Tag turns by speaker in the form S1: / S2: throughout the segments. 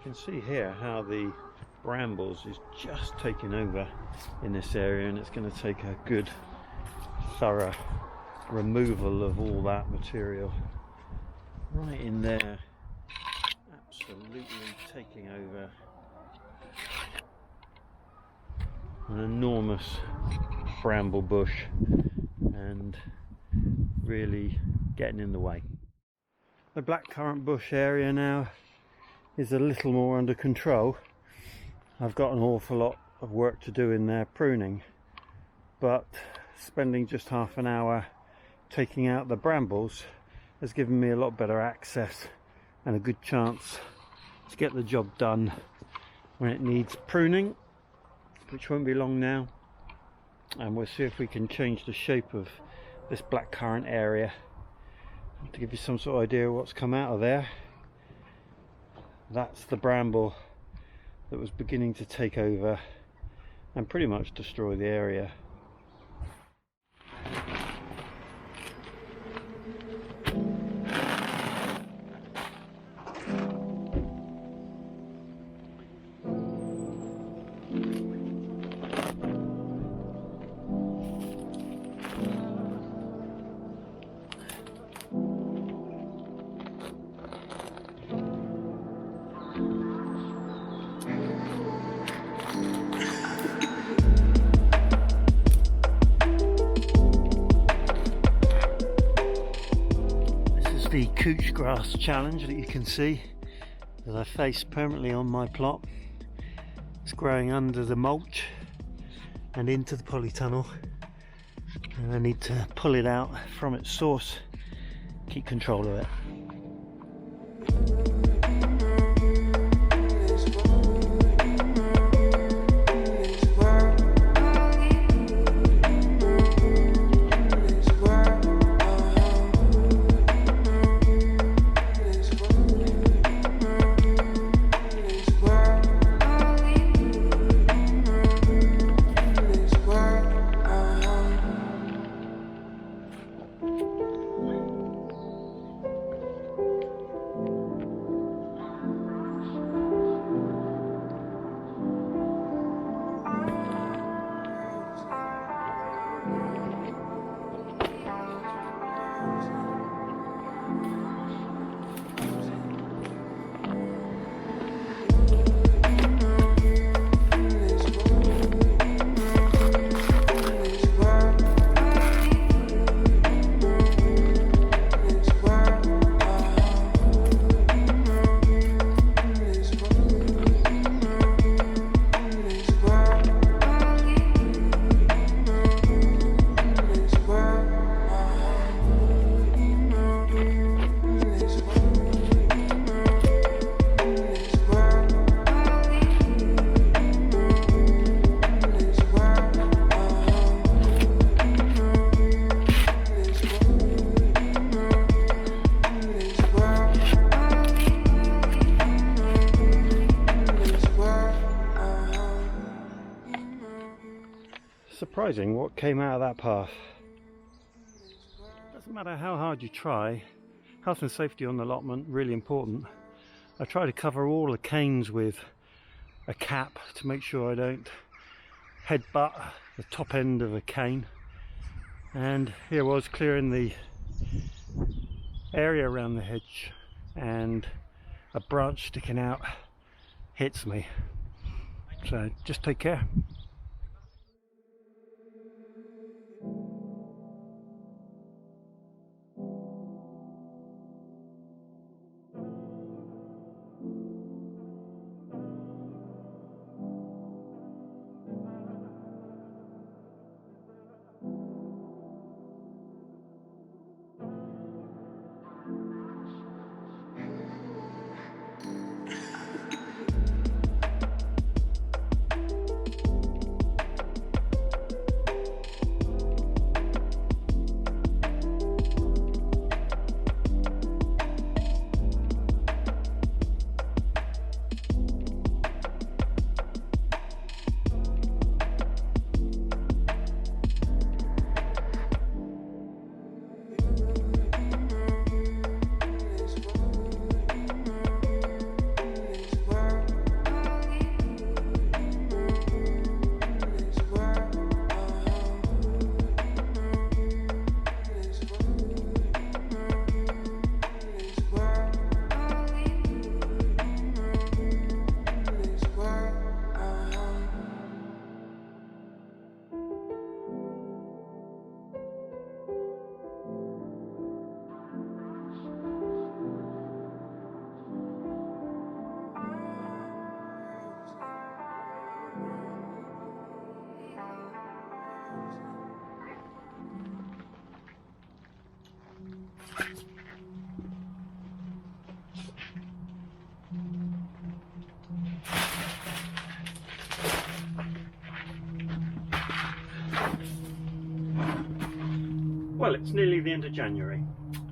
S1: can see here how the brambles is just taking over in this area, and it's going to take a good thorough removal of all that material right in there, absolutely taking over an enormous bramble bush and really getting in the way. The blackcurrant bush area now is a little more under control. I've got an awful lot of work to do in there pruning, but spending just half an hour taking out the brambles has given me a lot better access and a good chance to get the job done when it needs pruning, which won't be long now. And we'll see if we can change the shape of this blackcurrant area to give you some sort of idea of what's come out of there. That's the bramble that was beginning to take over and pretty much destroy the area. The couch grass challenge that you can see that I face permanently on my plot. It's growing under the mulch and into the polytunnel, and I need to pull it out from its source, keep control of it. Surprising what came out of that path. Doesn't matter how hard you try, health and safety on the allotment really important. I try to cover all the canes with a cap to make sure I don't headbutt the top end of a cane, and here I was clearing the area around the hedge and a branch sticking out hits me, so just take care. Well, it's nearly the end of January,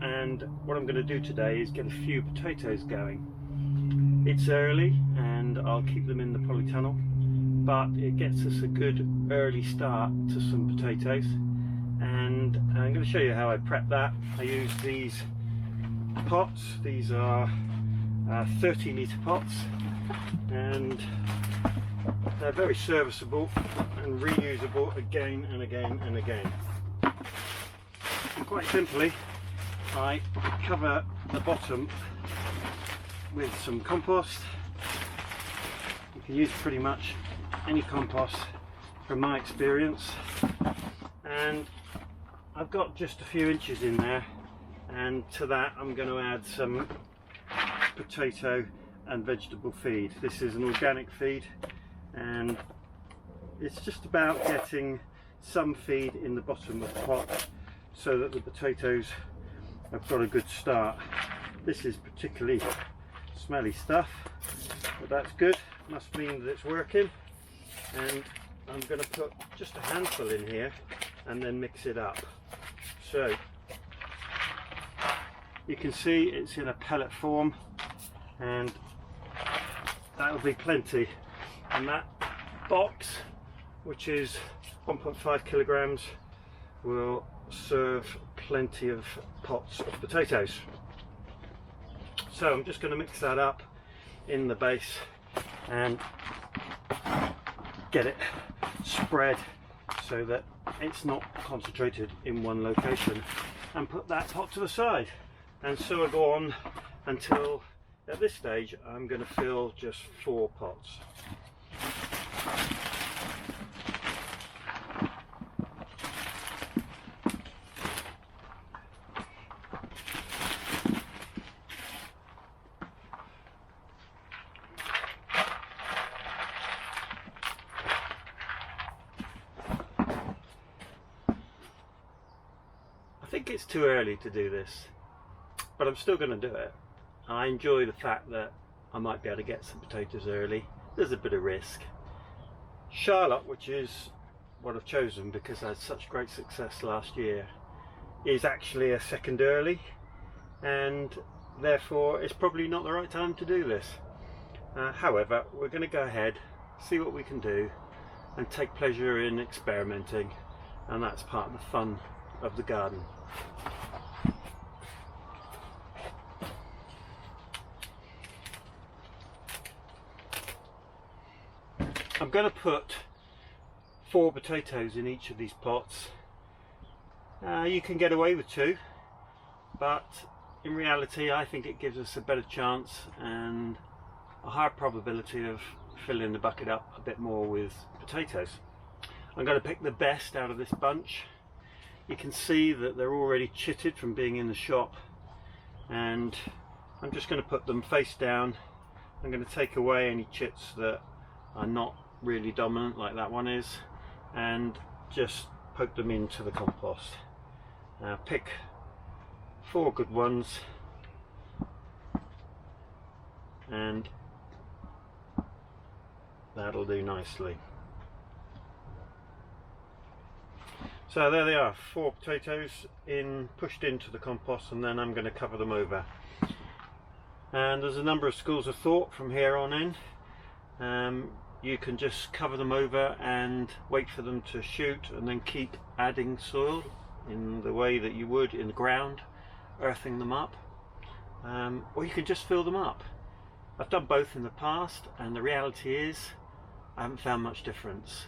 S1: and what I'm going to do today is get a few potatoes going. It's early and I'll keep them in the polytunnel, but it gets us a good early start to some potatoes, and I'm going to show you how I prep that. I use these pots. These are 30 litre pots, and they're very serviceable and reusable again and again and again. And quite simply, I cover the bottom with some compost. You can use pretty much any compost from my experience, and I've got just a few inches in there, and to that I'm going to add some potato and vegetable feed. This is an organic feed, and it's just about getting some feed in the bottom of the pot so that the potatoes have got a good start. This is particularly smelly stuff, but that's good, must mean that it's working. And I'm going to put just a handful in here and then mix it up. So you can see it's in a pellet form, and that'll be plenty. And that box, which is 1.5 kilograms, will serve plenty of pots of potatoes. So I'm just going to mix that up in the base and get it spread so that it's not concentrated in one location, and put that pot to the side. And so I go on until at this stage I'm going to fill just 4 pots. I think it's too early to do this, but I'm still going to do it. I enjoy the fact that I might be able to get some potatoes early. There's a bit of risk. Charlotte, which is what I've chosen because I had such great success last year, is actually a second early, and therefore it's probably not the right time to do this. However, we're going to go ahead, see what we can do, and take pleasure in experimenting, and that's part of the fun of the garden. I'm going to put 4 potatoes in each of these pots. You can get away with 2, but in reality I think it gives us a better chance and a higher probability of filling the bucket up a bit more with potatoes. I'm going to pick the best out of this bunch. You can see that they're already chitted from being in the shop, and I'm just going to put them face down. I'm going to take away any chits that are not really dominant like that one is, and just poke them into the compost. Pick 4 good ones, and that'll do nicely. So there they are, 4 potatoes pushed into the compost, and then I'm going to cover them over. And there's a number of schools of thought from here on in. You can just cover them over and wait for them to shoot, and then keep adding soil in the way that you would in the ground, earthing them up, or you can just fill them up. I've done both in the past, and the reality is I haven't found much difference.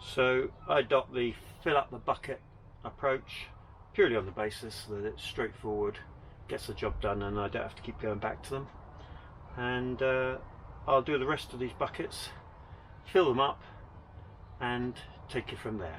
S1: So I adopt the fill up the bucket approach purely on the basis that it's straightforward, gets the job done, and I don't have to keep going back to them. And I'll do the rest of these buckets, fill them up, and take it from there.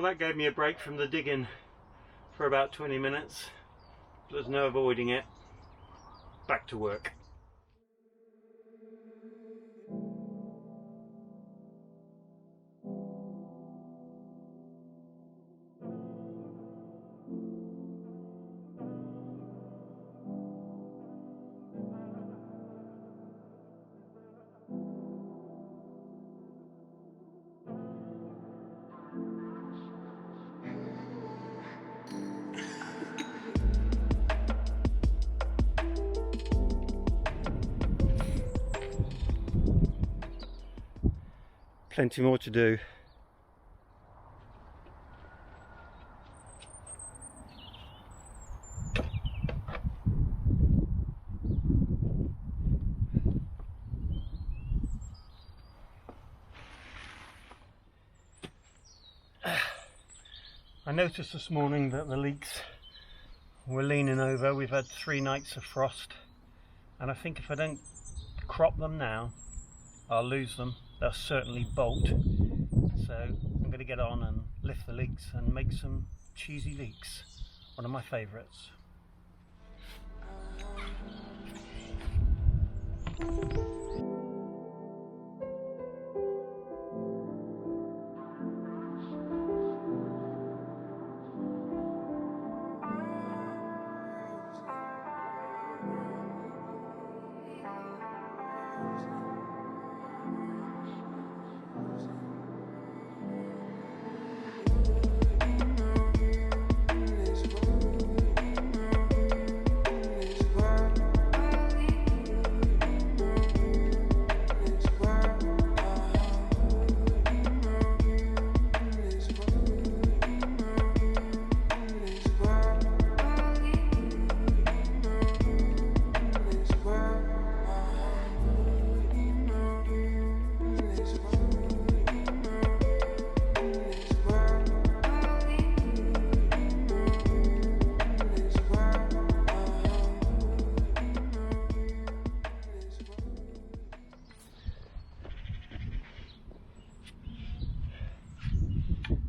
S1: Well, that gave me a break from the digging for about 20 minutes. There's no avoiding it. Back to work. Plenty more to do. I noticed this morning that the leeks were leaning over. We've had 3 nights of frost, and I think if I don't crop them now, I'll lose them. They'll certainly bolt. So I'm going to get on and lift the leeks and make some cheesy leeks, one of my favourites.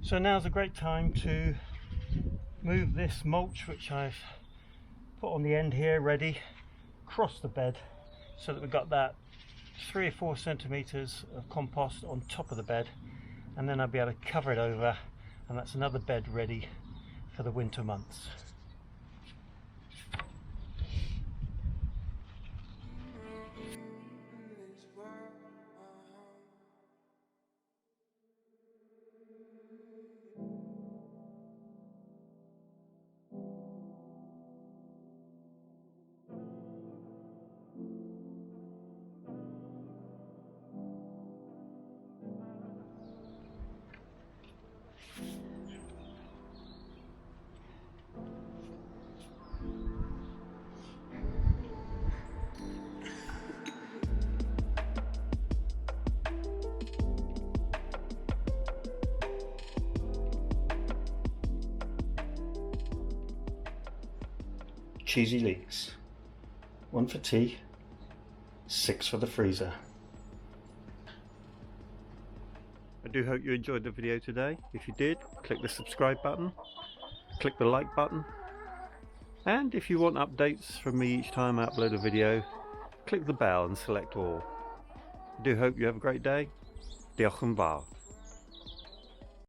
S1: So now's a great time to move this mulch, which I've put on the end here ready, across the bed, so that we've got that 3 or 4 centimeters of compost on top of the bed, and then I'll be able to cover it over, and that's another bed ready for the winter months. Cheesy Leeks. 1 for tea, 6 for the freezer. I do hope you enjoyed the video today. If you did, click the subscribe button, click the like button, and if you want updates from me each time I upload a video, click the bell and select all. I do hope you have a great day. Diolch yn fawr.